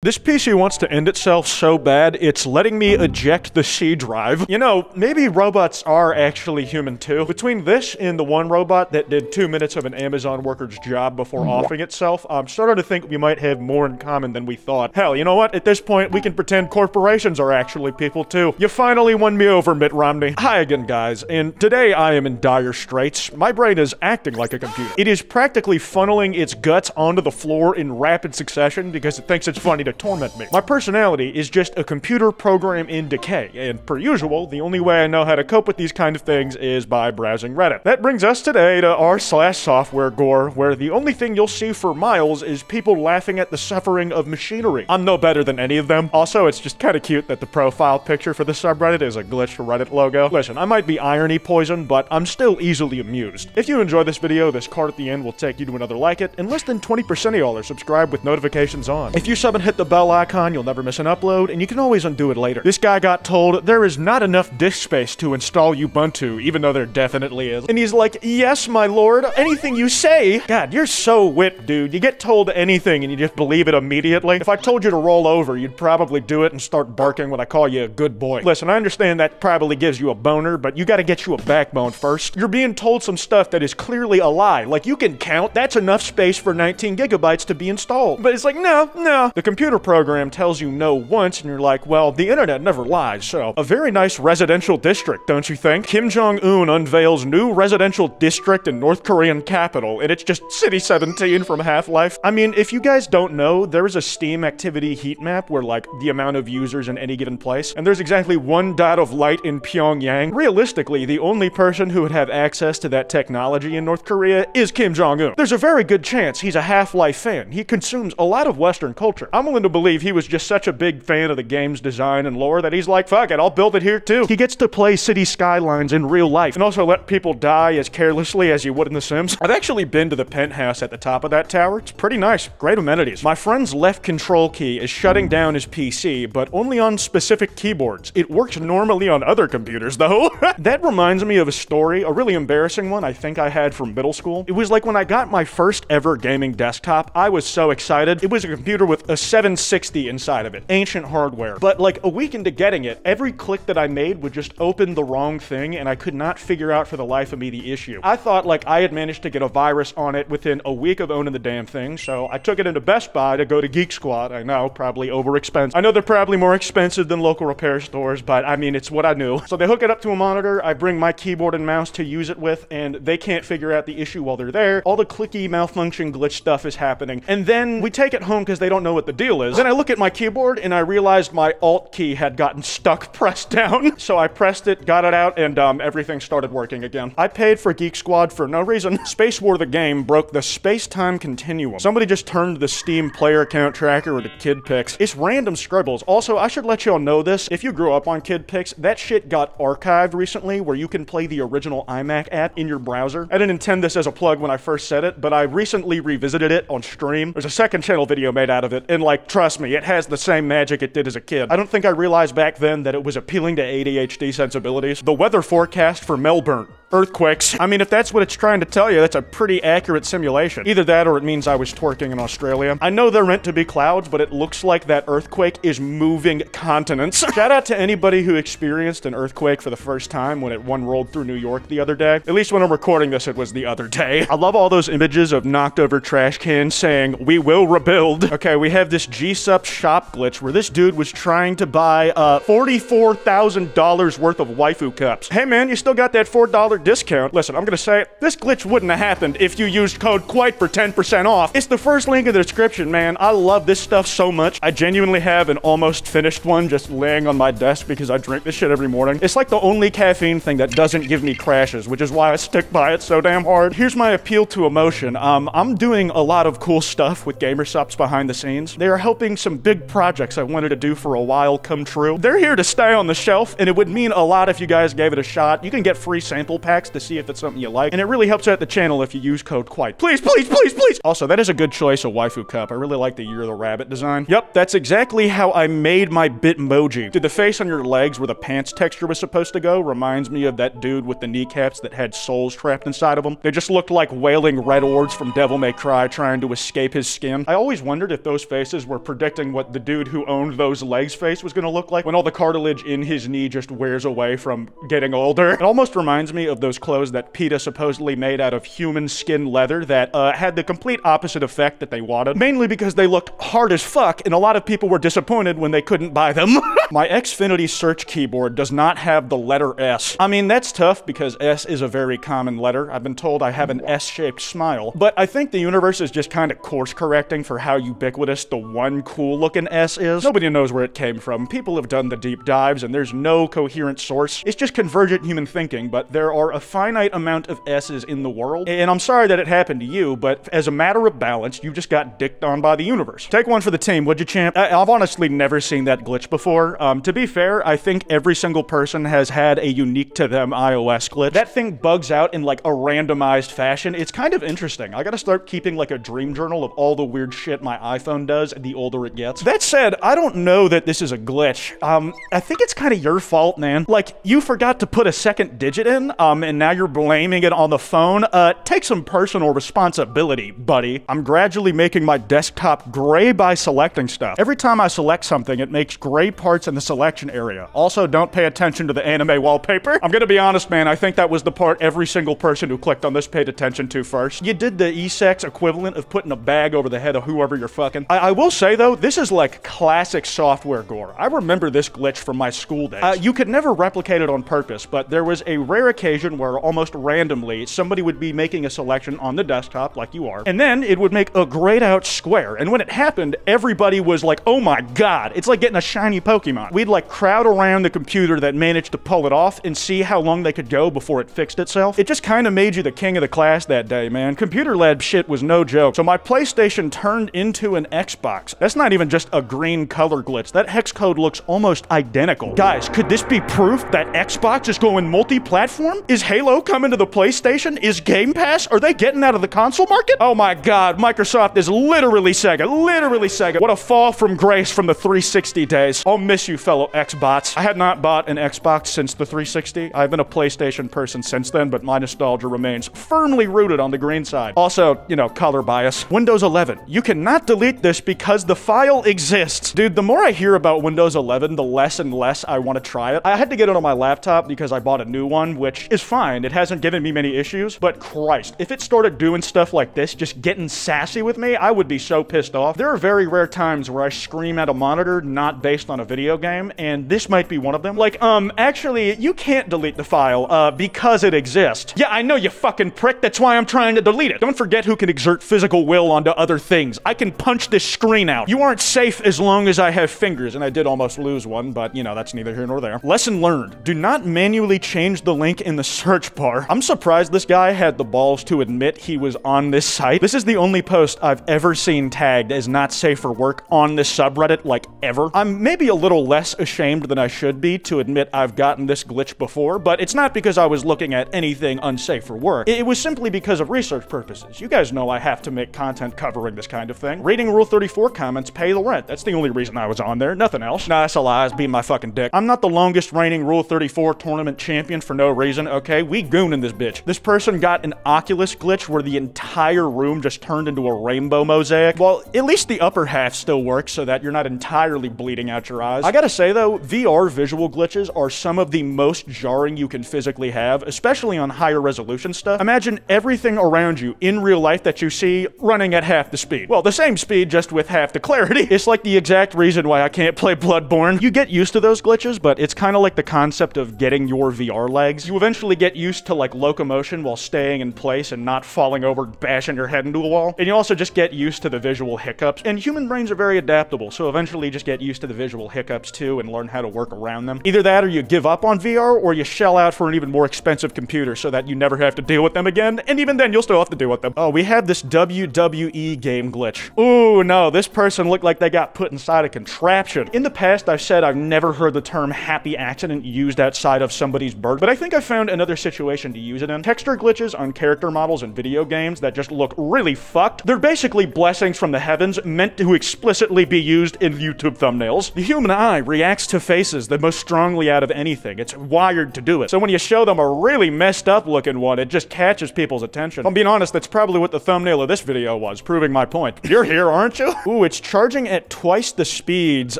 This PC wants to end itself so bad, it's letting me eject the C drive. You know, maybe robots are actually human too. Between this and the one robot that did 2 minutes of an Amazon worker's job before offing itself, I'm starting to think we might have more in common than we thought. Hell, you know what? At this point, we can pretend corporations are actually people too. You finally won me over, Mitt Romney. Hi again, guys, and today I am in dire straits. My brain is acting like a computer. It is practically funneling its guts onto the floor in rapid succession because it thinks it's funny to torment me. My personality is just a computer program in decay, and per usual, the only way I know how to cope with these kind of things is by browsing Reddit. That brings us today to r/software Gore, where the only thing you'll see for miles is people laughing at the suffering of machinery. I'm no better than any of them. Also, it's just kind of cute that the profile picture for the subreddit is a glitched Reddit logo. Listen, I might be irony poisoned, but I'm still easily amused. If you enjoy this video, this card at the end will take you to another like it, and less than 20% of y'all are subscribed with notifications on. If you sub and hit the bell icon, you'll never miss an upload, and you can always undo it later. This guy got told there is not enough disk space to install Ubuntu, even though there definitely is. And he's like, yes, my lord, anything you say. God, you're so whipped, dude. You get told anything and you just believe it immediately. If I told you to roll over, you'd probably do it and start barking when I call you a good boy. Listen, I understand that probably gives you a boner, but you gotta get you a backbone first. You're being told some stuff that is clearly a lie. Like, you can count, that's enough space for 19 gigabytes to be installed. But it's like, no. The computer program tells you no once, and you're like, well, the internet never lies, so a very nice residential district, don't you think? Kim Jong-un unveils new residential district in North Korean capital, and it's just City 17 from Half-Life. I mean, if you guys don't know, there is a Steam activity heat map where, like, the amount of users in any given place, and there's exactly one dot of light in Pyongyang. Realistically, the only person who would have access to that technology in North Korea is Kim Jong-un. There's a very good chance he's a Half-Life fan. He consumes a lot of Western culture. I'm willing to believe he was just such a big fan of the game's design and lore that he's like, fuck it, I'll build it here too. He gets to play city skylines in real life and also let people die as carelessly as you would in The Sims. I've actually been to the penthouse at the top of that tower. It's pretty nice. Great amenities. My friend's left control key is shutting down his PC, but only on specific keyboards. It works normally on other computers though. That reminds me of a story, a really embarrassing one I think I had from middle school. It was like when I got my first ever gaming desktop, I was so excited. It was a computer with a 760 inside of it. Ancient hardware. But like a week into getting it, every click that I made would just open the wrong thing, and I could not figure out for the life of me the issue. I thought like I had managed to get a virus on it within a week of owning the damn thing, so I took it into Best Buy to go to Geek Squad. I know, probably overexpensive. I know they're probably more expensive than local repair stores, but I mean, it's what I knew. So they hook it up to a monitor, I bring my keyboard and mouse to use it with, and they can't figure out the issue while they're there. All the clicky malfunction glitch stuff is happening, and then we take it home because they don't know what the deal is. Then I look at my keyboard and I realized my Alt key had gotten stuck pressed down. So I pressed it, got it out, and everything started working again. I paid for Geek Squad for no reason. Space War the game broke the space-time continuum. Somebody just turned the Steam player count tracker into kid pics. It's random scribbles. Also, I should let y'all know this. If you grew up on kid pics, that shit got archived recently where you can play the original iMac app in your browser. I didn't intend this as a plug when I first said it, but I recently revisited it on stream. There's a second channel video made out of it, and like, trust me, it has the same magic it did as a kid. I don't think I realized back then that it was appealing to ADHD sensibilities. The weather forecast for Melbourne. Earthquakes. I mean, if that's what it's trying to tell you, that's a pretty accurate simulation. Either that or it means I was twerking in Australia. I know they're meant to be clouds, but it looks like that earthquake is moving continents. Shout out to anybody who experienced an earthquake for the first time when one rolled through New York the other day. At least when I'm recording this, it was the other day. I love all those images of knocked over trash cans saying, we will rebuild. Okay, we have this G-Sup shop glitch where this dude was trying to buy $44,000 worth of waifu cups. Hey man, you still got that $4 discount. Listen, I'm gonna say it. This glitch wouldn't have happened if you used code Kwite for 10% off. It's the first link in the description, man. I love this stuff so much. I genuinely have an almost finished one just laying on my desk because I drink this shit every morning. It's like the only caffeine thing that doesn't give me crashes, which is why I stick by it so damn hard. Here's my appeal to emotion. I'm doing a lot of cool stuff with GamerSupps behind the scenes. They are helping some big projects I wanted to do for a while come true. They're here to stay on the shelf, and it would mean a lot if you guys gave it a shot. You can get free sample packs to see if it's something you like, and it really helps out the channel if you use code Kwite. Please, please, please, please! Also, that is a good choice of waifu cup. I really like the Year of the Rabbit design. Yep, that's exactly how I made my Bitmoji. Dude, the face on your legs where the pants texture was supposed to go reminds me of that dude with the kneecaps that had souls trapped inside of them. They just looked like wailing red orbs from Devil May Cry trying to escape his skin. I always wondered if those faces were predicting what the dude who owned those legs face was gonna look like when all the cartilage in his knee just wears away from getting older. It almost reminds me of those clothes that PETA supposedly made out of human skin leather that had the complete opposite effect that they wanted, mainly because they looked hard as fuck and a lot of people were disappointed when they couldn't buy them. My Xfinity search keyboard does not have the letter S. I mean, that's tough because S is a very common letter. I've been told I have an S-shaped smile, but I think the universe is just kind of course correcting for how ubiquitous the one cool looking S is. Nobody knows where it came from. People have done the deep dives and there's no coherent source. It's just convergent human thinking, but there are a finite amount of S's in the world. And I'm sorry that it happened to you, but as a matter of balance, you just got dicked on by the universe. Take one for the team, would you, champ? I've honestly never seen that glitch before. To be fair, I think every single person has had a unique to them iOS glitch. That thing bugs out in like a randomized fashion. It's kind of interesting. I gotta start keeping like a dream journal of all the weird shit my iPhone does the older it gets. That said, I don't know that this is a glitch. I think it's kind of your fault, man. Like, you forgot to put a second digit in, and now you're blaming it on the phone. Take some personal responsibility, buddy. I'm gradually making my desktop gray by selecting stuff. Every time I select something, it makes gray parts in the selection area. Also, don't pay attention to the anime wallpaper. I'm gonna be honest, man, I think that was the part every single person who clicked on this paid attention to first. You did the E-sex equivalent of putting a bag over the head of whoever you're fucking. I will say, though, this is like classic software gore. I remember this glitch from my school days. You could never replicate it on purpose, but there was a rare occasion where almost randomly, somebody would be making a selection on the desktop, like you are, and then it would make a grayed out square, and when it happened, everybody was like, oh my god, it's like getting a shiny Pokemon. We'd like crowd around the computer that managed to pull it off and see how long they could go before it fixed itself. It just kind of made you the king of the class that day, man. Computer lab shit was no joke. So my PlayStation turned into an Xbox. That's not even just a green color glitch. That hex code looks almost identical. Guys, could this be proof that Xbox is going multi-platform? Is Halo coming to the PlayStation? Is Game Pass? Are they getting out of the console market? Oh my god, Microsoft is literally Sega. Literally Sega. What a fall from grace from the 360 days. I'll miss you, fellow Xbots. I had not bought an Xbox since the 360. I've been a PlayStation person since then, but my nostalgia remains firmly rooted on the green side. Also, you know, color bias. Windows 11. You cannot delete this because the file exists. Dude, the more I hear about Windows 11, the less and less I want to try it. I had to get it on my laptop because I bought a new one, which is fine. It hasn't given me many issues, but Christ, if it started doing stuff like this, just getting sassy with me, I would be so pissed off. There are very rare times where I scream at a monitor not based on a video game, and this might be one of them. Like, actually, you can't delete the file, because it exists. Yeah, I know, you fucking prick. That's why I'm trying to delete it. Don't forget who can exert physical will onto other things. I can punch this screen out. You aren't safe as long as I have fingers, and I did almost lose one, but, you know, that's neither here nor there. Lesson learned. Do not manually change the link in the search bar. I'm surprised this guy had the balls to admit he was on this site. This is the only post I've ever seen tagged as not safe for work on this subreddit, like, ever. I'm maybe a little less ashamed than I should be to admit I've gotten this glitch before, but it's not because I was looking at anything unsafe for work. It was simply because of research purposes. You guys know I have to make content covering this kind of thing. Reading Rule 34 comments pay the rent. That's the only reason I was on there, nothing else. Nah, that's a lie. I was being my fucking dick. I'm not the longest reigning Rule 34 tournament champion for no reason, okay? We goonin' this bitch. This person got an Oculus glitch where the entire room just turned into a rainbow mosaic. Well, at least the upper half still works so that you're not entirely bleeding out your eyes. I gotta say though, VR visual glitches are some of the most jarring you can physically have, especially on higher resolution stuff. Imagine everything around you in real life that you see running at half the speed. Well, the same speed, just with half the clarity. It's like the exact reason why I can't play Bloodborne. You get used to those glitches, but it's kind of like the concept of getting your VR legs. You eventually get used to like locomotion while staying in place and not falling over, bashing your head into a wall. And you also just get used to the visual hiccups. And human brains are very adaptable, so eventually you just get used to the visual hiccups steps too and learn how to work around them. Either that or you give up on VR, or you shell out for an even more expensive computer so that you never have to deal with them again, and even then you'll still have to deal with them. Oh, we have this WWE game glitch. Ooh, no, this person looked like they got put inside a contraption. In the past, I've said I've never heard the term happy accident used outside of somebody's birth, but I think I found another situation to use it in. Texture glitches on character models in video games that just look really fucked. They're basically blessings from the heavens meant to explicitly be used in YouTube thumbnails. The human eye reacts to faces the most strongly out of anything. It's wired to do it. So when you show them a really messed up looking one, it just catches people's attention. If I'm being honest, that's probably what the thumbnail of this video was, proving my point. You're here, aren't you? Ooh, it's charging at twice the speeds.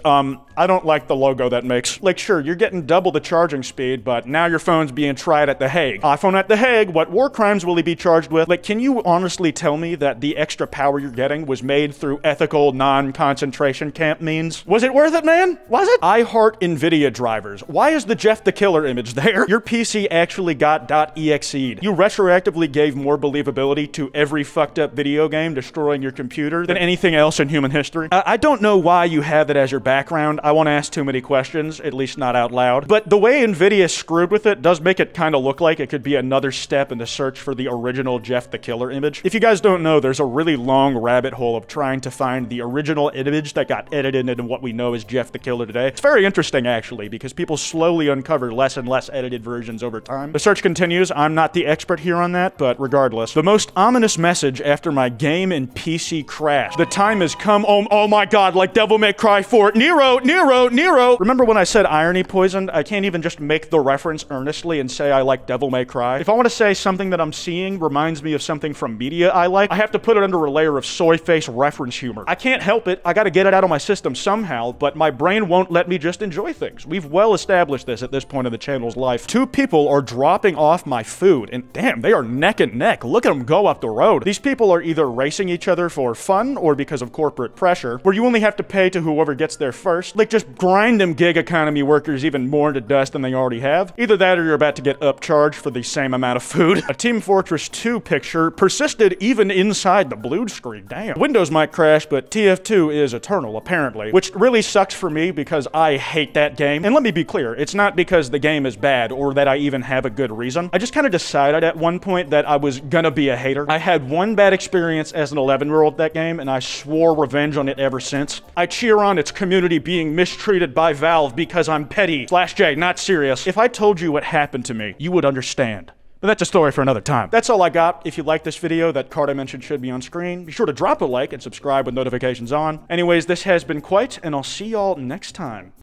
I don't like the logo that makes. Like, sure, you're getting double the charging speed, but now your phone's being tried at The Hague. iPhone at The Hague, what war crimes will he be charged with? Like, can you honestly tell me that the extra power you're getting was made through ethical non-concentration camp means? Was it worth it, man? Was it? I heart NVIDIA drivers. Why is the Jeff the Killer image there? Your PC actually got .exe'd. You retroactively gave more believability to every fucked up video game destroying your computer than anything else in human history. I don't know why you have it as your background. I won't ask too many questions, at least not out loud. But the way NVIDIA screwed with it does make it kind of look like it could be another step in the search for the original Jeff the Killer image. If you guys don't know, there's a really long rabbit hole of trying to find the original image that got edited into what we know as Jeff the Killer today. It's very interesting, actually, because people slowly uncover less and less edited versions over time. The search continues. I'm not the expert here on that, but regardless. The most ominous message after my game and PC crashed. The time has come. Oh my god, like Devil May Cry 4. Nero! Remember when I said irony poisoned? I can't even just make the reference earnestly and say I like Devil May Cry. If I want to say something that I'm seeing reminds me of something from media I like, I have to put it under a layer of soy face reference humor. I can't help it. I gotta get it out of my system somehow, but my brain won't let me just enjoy things. We've well established this at this point in the channel's life. Two people are dropping off my food, and damn, they are neck and neck. Look at them go up the road. These people are either racing each other for fun or because of corporate pressure, where you only have to pay to whoever gets there first. Like, just grind them gig economy workers even more into dust than they already have. Either that or you're about to get upcharged for the same amount of food. A Team Fortress 2 picture persisted even inside the blue screen. Damn. Windows might crash, but TF2 is eternal, apparently. Which really sucks for me because I hate that game. And let me be clear, it's not because the game is bad or that I even have a good reason. I just kind of decided at one point that I was gonna be a hater. I had one bad experience as an 11-year-old that game, and I swore revenge on it ever since. I cheer on its community being mistreated by Valve because I'm petty. /J, not serious. If I told you what happened to me, you would understand. But that's a story for another time. That's all I got. If you like this video, that card I mentioned should be on screen. Be sure to drop a like and subscribe with notifications on. Anyways, this has been Kwite, and I'll see y'all next time.